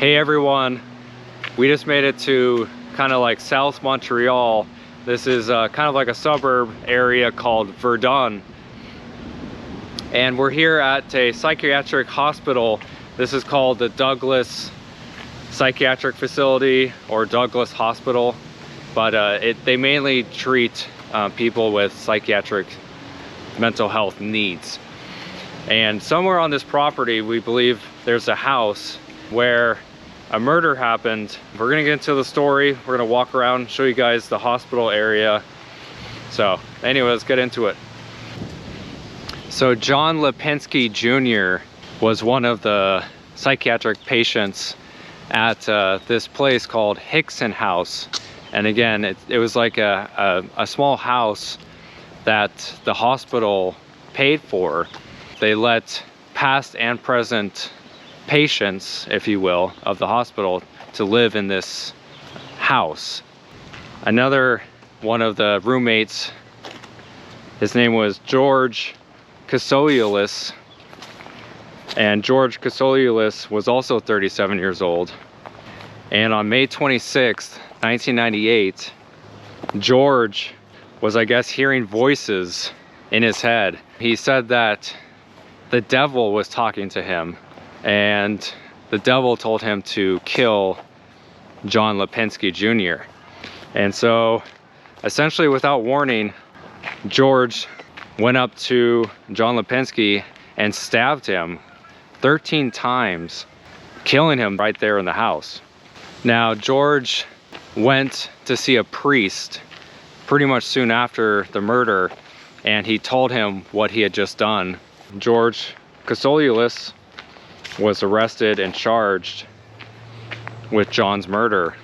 Hey everyone, we just made it to kind of like South Montreal. This is kind of like a suburb area called Verdun. And we're here at a psychiatric hospital. This is called the Douglas Psychiatric Facility or Douglas Hospital. But they mainly treat people with psychiatric mental health needs. And somewhere on this property, we believe there's a house where a murder happened. We're gonna get into the story. We're gonna walk around, show you guys the hospital area. So anyway, let's get into it. So John Lipinski Jr. was one of the psychiatric patients at this place called Hickson House. And again, it was like a small house that the hospital paid for. They let past and present patients, if you will, of the hospital to live in this house. Another one of the roommates, his name was George Kasoliulis, and George Kasoliulis was also 37 years old. And on May 26th, 1998, George was, I guess, hearing voices in his head. He said that the devil was talking to him, and the devil told him to kill John Lipinski Jr. And so essentially without warning, George went up to John Lipinski and stabbed him 13 times, killing him right there in the house. Now George went to see a priest pretty much soon after the murder, and he told him what he had just done. George Kasoliulis was arrested and charged with John's murder.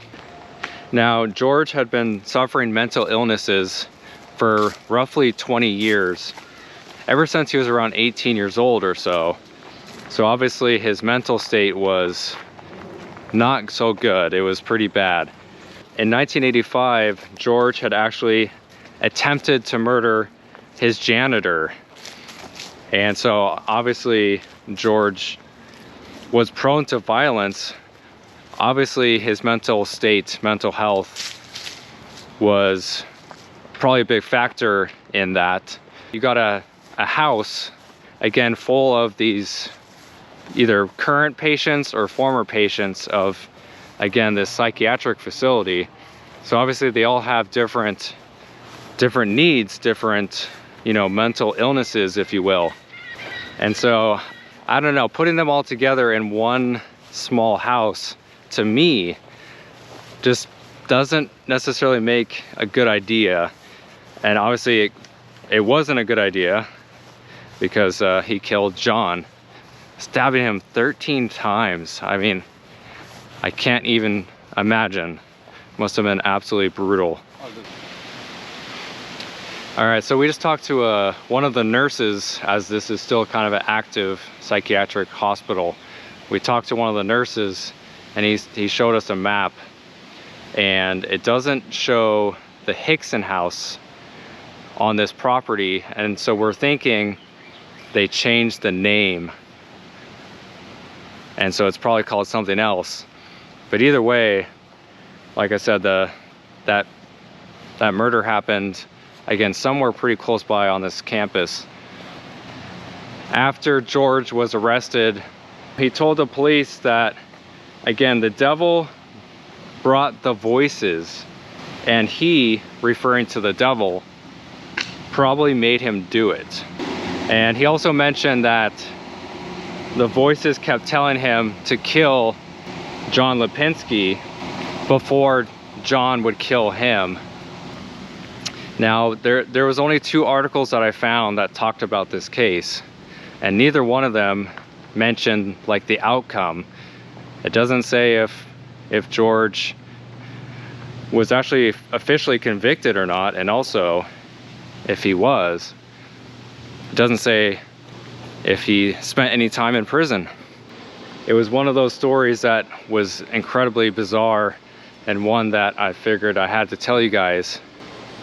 Now, George had been suffering mental illnesses for roughly 20 years, ever since he was around 18 years old or so. So obviously his mental state was not so good. It was pretty bad. In 1985, George had actually attempted to murder his janitor. And so obviously George was prone to violence. Obviously his mental state, mental health was probably a big factor in that. You got a house, again, full of these either current patients or former patients of, again, this psychiatric facility. So obviously they all have different needs, different, mental illnesses, if you will. And so, I don't know, putting them all together in one small house, to me, just doesn't necessarily make a good idea. And obviously it wasn't a good idea, because he killed John, stabbing him 13 times. I mean, I can't even imagine. Must have been absolutely brutal. All right, so we just talked to one of the nurses, as this is still kind of an active psychiatric hospital. We talked to one of the nurses, and he showed us a map, and it doesn't show the Hickson house on this property. And so we're thinking they changed the name, and so it's probably called something else. But either way, like I said, that murder happened, again, somewhere pretty close by on this campus. After George was arrested, he told the police that, again, the devil brought the voices, and he, referring to the devil, probably made him do it. And he also mentioned that the voices kept telling him to kill John Lipinski before John would kill him. Now, there was only 2 articles that I found that talked about this case, and neither one of them mentioned like the outcome. It doesn't say if George was actually officially convicted or not, and also if he was. It doesn't say if he spent any time in prison. It was one of those stories that was incredibly bizarre, and one that I figured I had to tell you guys.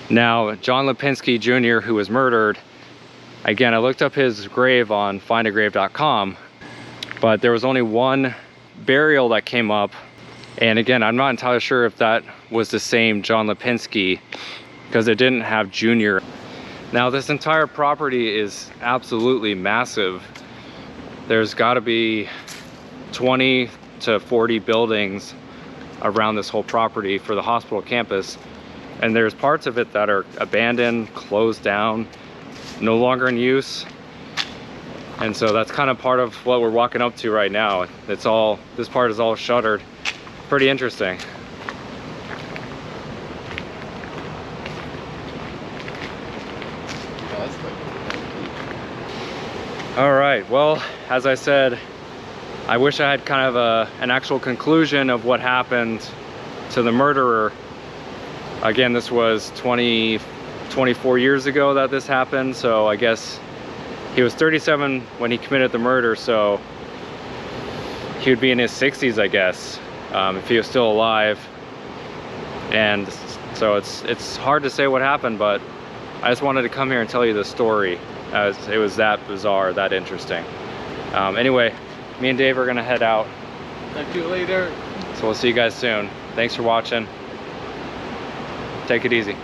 Now, John Lipinski Jr., who was murdered, again, I looked up his grave on findagrave.com, but there was only one burial that came up. And again, I'm not entirely sure if that was the same John Lipinski, because it didn't have Junior. Now this entire property is absolutely massive. There's got to be 20 to 40 buildings around this whole property for the hospital campus. And there's parts of it that are abandoned, closed down, no longer in use. And so that's kind of part of what we're walking up to right now. This part is all shuttered. Pretty interesting. All right, well, as I said, I wish I had kind of an actual conclusion of what happened to the murderer. Again, this was 24 years ago that this happened, so I guess he was 37 when he committed the murder, so he would be in his 60s, I guess, if he was still alive. And so it's hard to say what happened, but I just wanted to come here and tell you the story, as it was that bizarre, that interesting. Anyway, me and Dave are gonna head out. Talk to you later. So we'll see you guys soon. Thanks for watching. Take it easy.